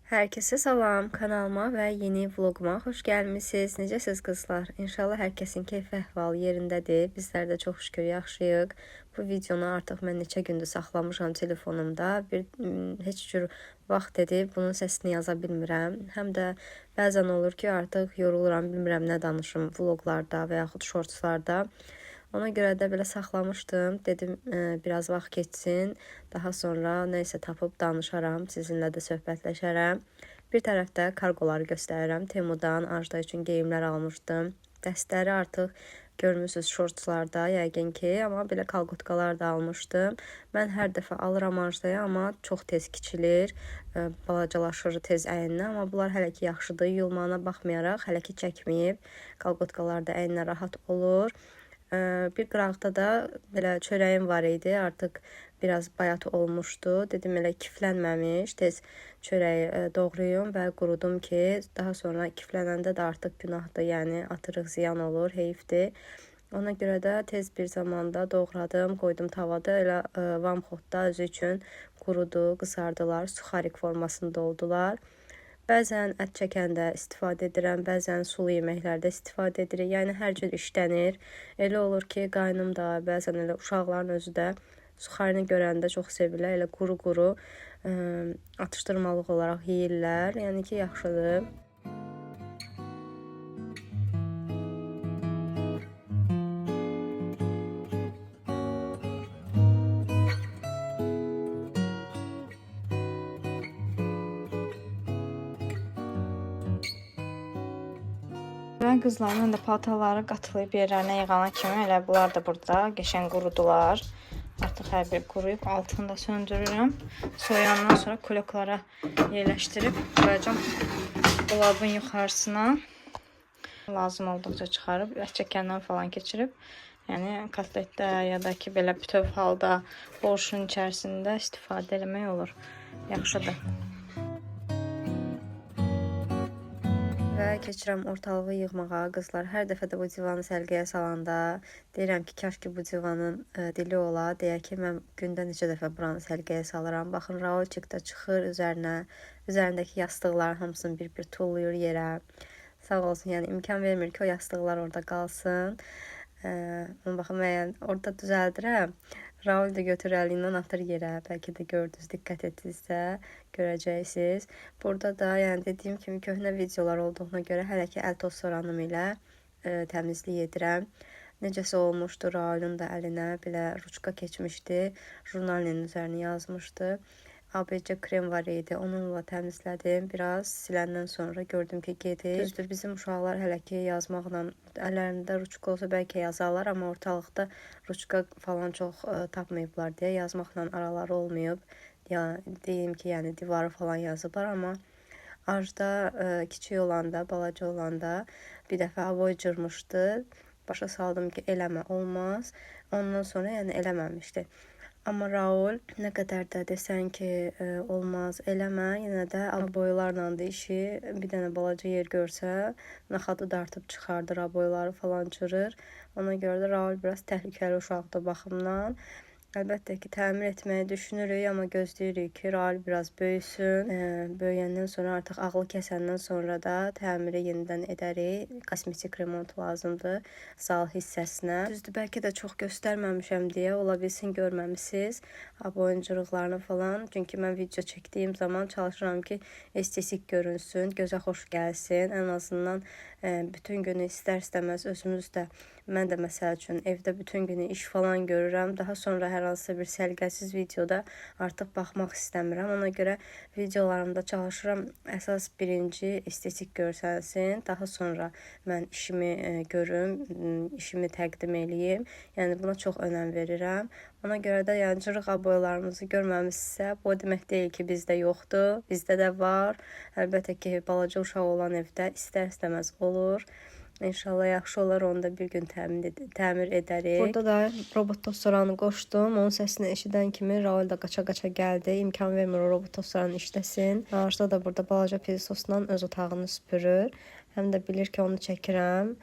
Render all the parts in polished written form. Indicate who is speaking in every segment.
Speaker 1: Herkese salam, kanalıma və yeni vloguma xoş gəlmisiniz. Necəsiz qızlar? İnşallah hər kəsin keyf əhvalı yerindədir. Bizlər də çox şükür yaxşıyıq. Bu videonu artıq mən neçə gündür saxlamışam telefonumda. Heç cür vaxt edib bunun səsini yaza bilmirəm. Həm də bəzən olur ki, artıq yoruluram, bilmirəm nə danışım vloglarda və yaxud shortslarda. Ona görə də belə saxlamışdım. Dedim biraz vaxt keçsin. Daha sonra nəysə tapıb danışaram. Sizinlə də söhbətləşərəm. Bir tərəfdə kargoları göstərirəm. Temudan Ajda üçün geyimlər almışdım. Dəstləri artıq görmüsünüz shortslarda yəqin ki, amma belə kalqotkalar da almışdım. Mən hər dəfə alıram Ajdaya, amma çox tez kiçilir, balacalaşır tez əyninə, amma bunlar hələ ki yaxşıdır. Yuyulmağına baxmayaraq hələ ki çəkməyib. Kalqotkalar da əyninə rahat olur. Bir qıraqda da belə çörəyim var idi. Artıq biraz bayat olmuşdu. Dedim elə kiflənməmiş, tez çörəyi doğrayım və qurudum ki, daha sonra kiflənəndə də artıq günahdır. Yəni atırıq, ziyan olur, heyfdir. Ona görə də tez bir zamanda doğradım, qoydum tavada. Elə vamxotda özü üçün qurudu, qızardılar, suxarik formasında oldular. Bəzən ət çəkəndə istifadə edirəm, bəzən sulu yeməklərdə istifadə edirik. Yəni hər cür işlənir. Elə olur ki, qaynım da, bəzən elə uşaqların özü də suxarini görəndə çox sevirlər. Elə quru-quru atışdırmalıq olaraq yeyirlər. Yəni ki, yaxşıdır. Ben qızlarla da paltarları qatlayıb yerlərinə yığana kimi elə bunlar da burada qəşəng qurudular. Artıq hər bir quruyub altını da söndürürüm. Soyandan sonra kuloklara yerləşdirib qoyacağım dolabın yuxarısına. Lazım olduqca çıxarıb ət çəkəndən falan keçirib. Yəni kotletdə ya da ki belə bütöv halda borşun içərisində istifadə eləmək olur. Yaxşıdır. Və keçirəm ortalığı yığmağa. Qızlar, hər dəfə də bu divanı səlqəyə salanda deyirəm ki, kaş ki bu divanın dili ola. Deyək ki, mən gündə neçə dəfə buranı səlqəyə salıram. Baxın, Raulçikdə çıxır üzərindəki yastıqların hamısını bir-bir tullayır yerə. Sağ olsun, yəni imkan vermir ki, o yastıqlar orada qalsın. Baxın, mən orada düzəldirəm. Raul da götür əlindən atır yerə. Bəlkə də gördünüz, diqqət etdinizsə görəcəksiniz. Burada da yəni dediyim kimi köhnə videolar olduğuna görə hələ ki əl toz soranım ilə təmizlik edirəm. Necəsə olmuşdu, Raulun da əlinə belə ruçka keçmişdi. Jurnalinin üzərini yazmışdı. ABC krem var idi. Onunla təmizlədim. Biraz siləndən sonra gördüm ki, gedir. Düzdür, bizim uşaqlar hələ ki yazmaqla əllərində ruçka olsa bəlkə yazarlar, amma ortalıqda ruçka falan çox tapmayıblar deyə yazmaqla araları olmayıb. Deyim ki, yəni divarı falan yazıblar, amma Ajda kiçik olanda, balaca olanda bir dəfə avoy cırmışdı. Başa saldım ki, eləmə, olmaz. Ondan sonra yəni eləməmişdi. Amma Raul nə qədər də desən ki, olmaz, eləmə, yenə də aboylarla da işi, bir dənə balaca yer görsə, naxadı dartıb çıxardır, aboyları falan cırır. Ona görə də Raul biraz təhlükəli uşaqdır baxımdan. Əlbəttə ki, təmir etməyi düşünürük, amma gözləyirik ki, Raul biraz böyüsün. Böyüyəndən sonra artıq ağlı kəsəndən sonra da təmiri yenidən edərik. Kosmetik remont lazımdır sal hissəsinə. Düzdür, bəlkə də çox göstərməmişəm deyə ola bilsin görməmisiniz aboyunculuqlarını falan. Çünki mən video çəkdiyim zaman çalışıram ki, estetik görünsün, gözə xoş gəlsin. Ən azından bütün günü istər-istəməz özümüz də, mən də məsəl üçün evdə bütün günü iş falan görürəm. Daha sonra hər hansısa bir səliqəsiz videoda artıq baxmaq istəmirəm. Ona görə videolarımda çalışıram əsas birinci estetik görsənsin. Daha sonra mən işimi görüm, işimi təqdim eləyim. Yəni buna çox önəm verirəm. Ona görə də yəni cırıq aboylarımızı görməmişsə, bu demək deyil ki, bizdə yoxdur. Bizdə də var. Əlbəttə ki, balaca uşaq olan evdə istər-istəməz olur. İnşallah yaxşı olar, onu da bir gün təmir edərik. Burada da robot tostoranı qoşdum. Onun səsini eşidən kimi Raul da qaça-qaça gəldi. İmkan vermir o robot tostoranı işləsin. Ajda da burada balaca pizosla öz otağını süpürür. Həm də bilir ki, onu çəkirəm.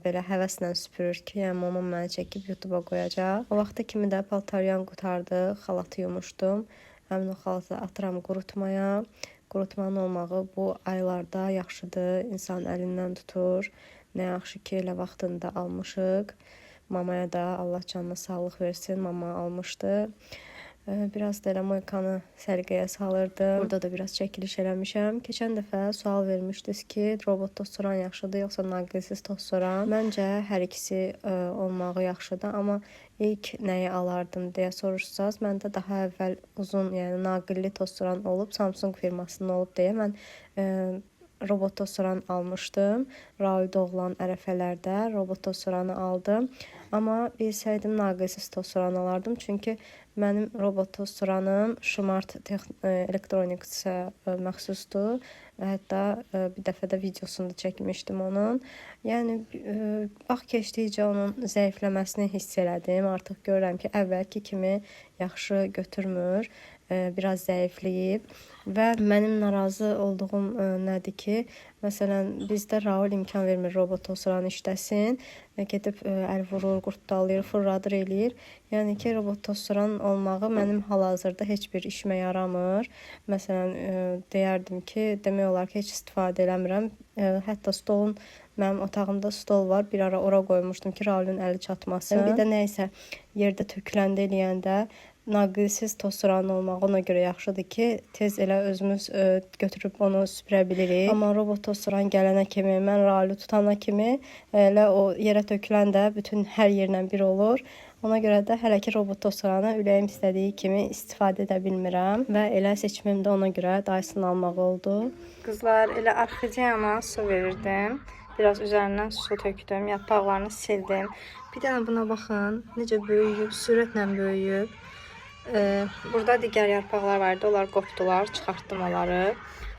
Speaker 1: Belə həvəslə süpürür ki, yəni mamam məni çəkib YouTube'a qoyacaq. O vaxta kimi də paltaryan qutardı, xalatı yumuşdum. Həmin o xalatı atıram qurutmaya. qurutmanın olmağı bu aylarda yaxşıdır. İnsan əlindən tutur. Nə yaxşı ki, elə vaxtında almışıq. Mamaya da Allah canına sağlıq versin. Mama almışdı. Biraz da elə moykanı səliqəyə salırdım. Burada da biraz çəkiliş eləmişəm. Keçən dəfə sual vermişdiniz ki, robot tostoran yaxşıdır yoxsa naqilsiz tostoran? Məncə hər ikisi olmağı yaxşıdır, amma ilk nəyi alardım deyə soruşsanız, məndə daha əvvəl uzun, yəni naqilli tostoran olub, Samsung firmasının olub deyə mən robot tostoran almışdım. Raul doğulan ərəfələrdə robot tostoranı aldım. Amma bilsəydim naqilsiz tostoran alardım. Çünki mənim robot tostoranım Smart Electronics-ə məxsusdur. Hətta bir dəfə də videosunu da çəkmişdim onun. Yəni vaxt keçdikcə onun zəifləməsini hiss elədim. Artıq görürəm ki, əvvəlki kimi yaxşı götürmür. Biraz zəifləyib və mənim narazı olduğum nədir ki, məsələn, bizdə Raul imkan vermir robot tostoranı işləsin. Gedib əl vurur, qurtdalayır, fırladır eləyir. Yəni ki, robot tostoran olmağı mənim hal-hazırda heç bir işimə yaramır. Məsələn, deyərdim ki, demək olar ki, heç istifadə eləmirəm. Hətta stolun, mənim otağımda stol var. Bir ara ora qoymuşdum ki, Raulun əli çatmasın. Bir də nəysə yerdə töküləndə eləyəndə naqilsiz tostoranın olmağı ona görə yaxşıdır ki, tez elə özümüz götürüb onu süpürə bilirik. Amma robot tostoran gələnə kimi, mən Raulu tutana kimi elə o yerə töküləndə bütün hər yerlə bir olur. Ona görə də hələ ki robot tostoranı ürəyim istədiyi kimi istifadə edə bilmirəm və elə seçimim də ona görə Dyson almaq oldu. Qızlar, elə arxidiyama su verirdim. Biraz üzərindən su tökdüm, yarpaqlarını sildim. Bir dənə buna baxın, necə böyüyüb, sürətlə böyüyüb. Burada digər yarpaqlar vardı, onlar qopdular, çıxartdım onları.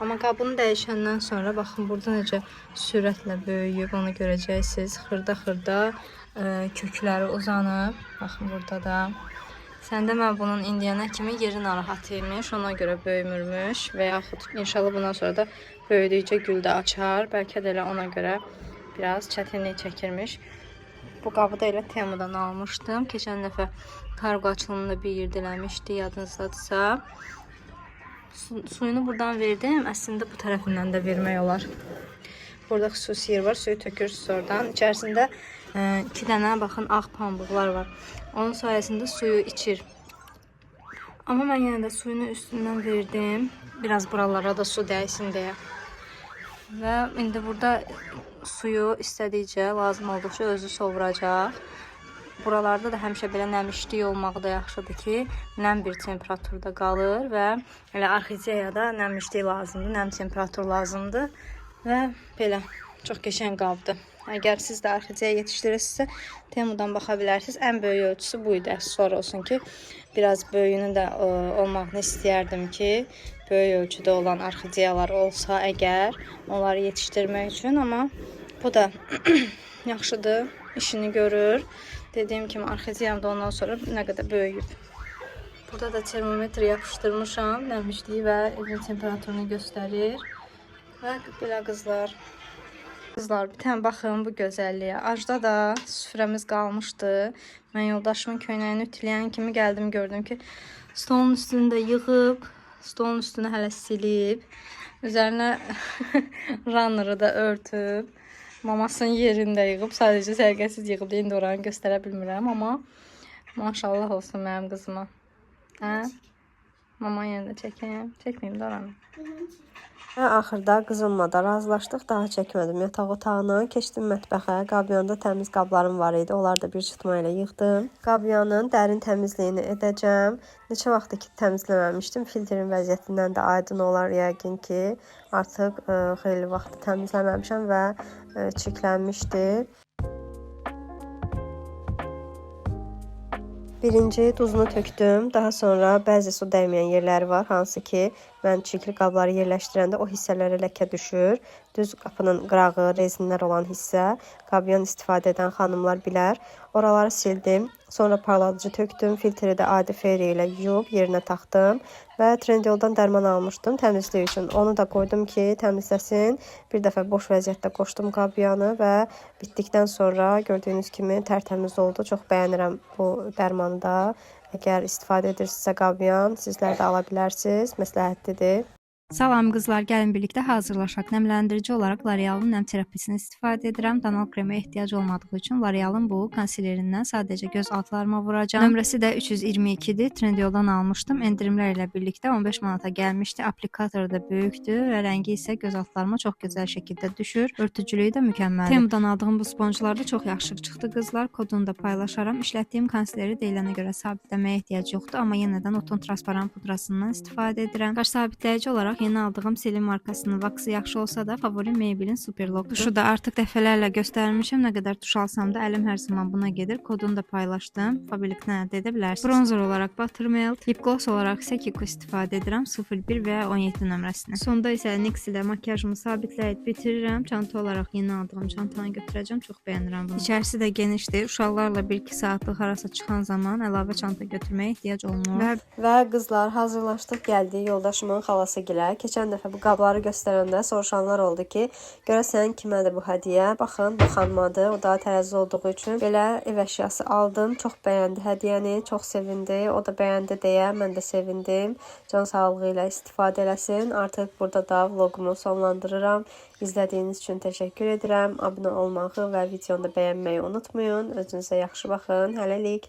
Speaker 1: Amma qabını dəyişəndən sonra baxın burada necə sürətlə böyüyüb, onu görəcəksiniz. Xırda-xırda kökləri uzanıb. Baxın burada da. Səndə mən bunun indiyənə kimi yeri narahat imiş, ona görə böyümürmüş və yaxud inşallah bundan sonra da böyüdükcə gül də açar. Bəlkə də elə ona görə biraz çətinlik çəkirmiş. Bu qabı da elə Temu'dan almışdım. Keçən dəfə kargo açılımında bir yerdə eləmişdi, yadınızdadırsa. Suyunu buradan verdim. Əslində bu tərəfindən də vermək olar. Burada xüsusi yer var. Suyu tökürsünüz oradan. İçərisində 2 dənə baxın ağ pambıqlar var. Onun sayəsində suyu içir. Amma mən yenə də suyunu üstündən verdim. Biraz buralara da su dəysin deyə. Və indi burada suyu istədikcə, lazım olduqca özü sovuracaq. Buralarda da həmişə belə nəmişlik olmağı da yaxşıdır ki, nəm bir temperaturda qalır və elə arxidiyada nəmişlik lazımdır, nəm temperatur lazımdır və belə çox qəşəng qabdır. Əgər siz də arxidiya yetişdirirsinizsə, Temu'dan baxa bilərsiniz. Ən böyük ölçüsü bu idi. Sonra olsun ki, biraz böyüyünün də olmağını istəyərdim ki, böyük ölçüdə olan arxidiyalar olsa əgər, onları yetişdirmək üçün, amma bu da yaxşıdır, işini görür. Dediyim kimi arxidiyam da ondan sonra nə qədər böyüyüb. Burada da termometr yapışdırmışam, nəmişliyi və evin temperaturunu göstərir. Və belə qızlar. Qızlar, bir tane baxın bu gözəlliyə. Acda da süfrəmiz qalmışdı. Mən yoldaşımın köynəyini ütüləyən kimi gəldim, gördüm ki, stolun üstünü də yığıb, stolun üstünü hələ silib, üzərinə runneri da örtüb, mamasının yerində yığıb, sadəcə sərgəsiz yığıb, indi oranı göstərə bilmirəm, amma maşallah olsun mənim qızıma. Hə? Mama yerində çəkəyəm, çəkməyim də oranı. Və axırda qızımla da razılaşdıq, daha çəkmədim yataq otağını. Keçdim mətbəxə, qabyanda təmiz qablarım var idi, onları da bir çıtma ilə yığdım. Qabyanın dərin təmizliyini edəcəm. Neçə vaxtdır ki təmizləməmişdim, filtrin vəziyyətindən də aydın olar yəqin ki, artıq xeyli vaxt təmizləməmişəm və çirklənmişdi. Birinci duzunu tökdüm. Daha sonra bəzi su dəyməyən yerləri var, hansı ki mən çirkli qabları yerləşdirəndə o hissələrə ləkə düşür. Düz qapının qırağı, rezinlər olan hissə, qabyan istifadə edən xanımlar bilər. Oraları sildim. Sonra parladıcı tökdüm. Filtri də adi feri ilə yuyub yerinə taxdım. Və Trendyoldan dərman almışdım təmizlik üçün. Onu da qoydum ki təmizləsin. Bir dəfə boş vəziyyətdə qoşdum qabyanı və bitdikdən sonra gördüyünüz kimi tərtəmiz oldu. Çox bəyənirəm bu dərmanı da. Əgər istifadə edirsinizsə qabyan, sizlər də ala bilərsiniz. Məsləhətlidir.
Speaker 2: Salam qızlar, gəlin birlikdə hazırlaşaq. Nəmləndirici olaraq L'Oreal'ın nəm terapisini istifadə edirəm. Danal kremə ehtiyac olmadığı üçün L'Oreal'ın bu konsilerindən sadəcə göz altlarıma vuracağam. Nömrəsi də 322-dir. Trendyoldan almışdım. Endirimlər ilə birlikdə 15 manata gəlmişdi. Aplikatoru da böyükdür və rəngi isə göz altlarıma çox gözəl şəkildə düşür. Örtücülüyü də mükəmməldir. Temudan aldığım bu sponjlar da çox yaxşı çıxdı qızlar. Kodunu da paylaşaram. İşlətdiyim konsileri deyilənə görə sabitləməyə ehtiyac yoxdur, amma yenə də Notun transparan pudrasından istifadə edirəm. Qaş sabitləyici olaraq yeni aldığım Selin markasının vaksı yaxşı olsa da favorim Maybelline Superlockdur. Tuşu da artıq dəfələrlə göstərmişəm. Nə qədər tuş alsam da əlim hər zaman buna gedir. Kodunu da paylaşdım. Favorlikdən əldə edə bilərsiniz. Bronzer olaraq Buttermelt, lip gloss olaraq isə Kiko istifadə edirəm. 01 və 17 nömrəsini. Sonda isə NYX ilə makyajımı sabitləyib bitirirəm. Çanta olaraq yeni aldığım çantanı götürəcəm. Çox bəyənirəm bunu. İçərisi də genişdir. Uşaqlarla 1-2 saatlıq harasa çıxan zaman əlavə çanta götürməyə ehtiyac olmur.
Speaker 1: Və qızlar hazırlaşdıq, gəldik yoldaşımın xalası gilə. Keçən dəfə bu qabları göstərəndə soruşanlar oldu ki, görəsən kimədir bu hədiyyə? Baxın, bu xanımadır. O daha tərəzi olduğu üçün belə ev əşyası aldım. Çox bəyəndi hədiyyəni, çox sevindi. O da bəyəndi deyə mən də sevindim. Can sağlığı ilə istifadə eləsin. Artıq burada da vlogumu sonlandırıram. İzlədiyiniz üçün təşəkkür edirəm. Abunə olmağı və videonu da bəyənməyi unutmayın. Özünüzə yaxşı baxın. Hələlik.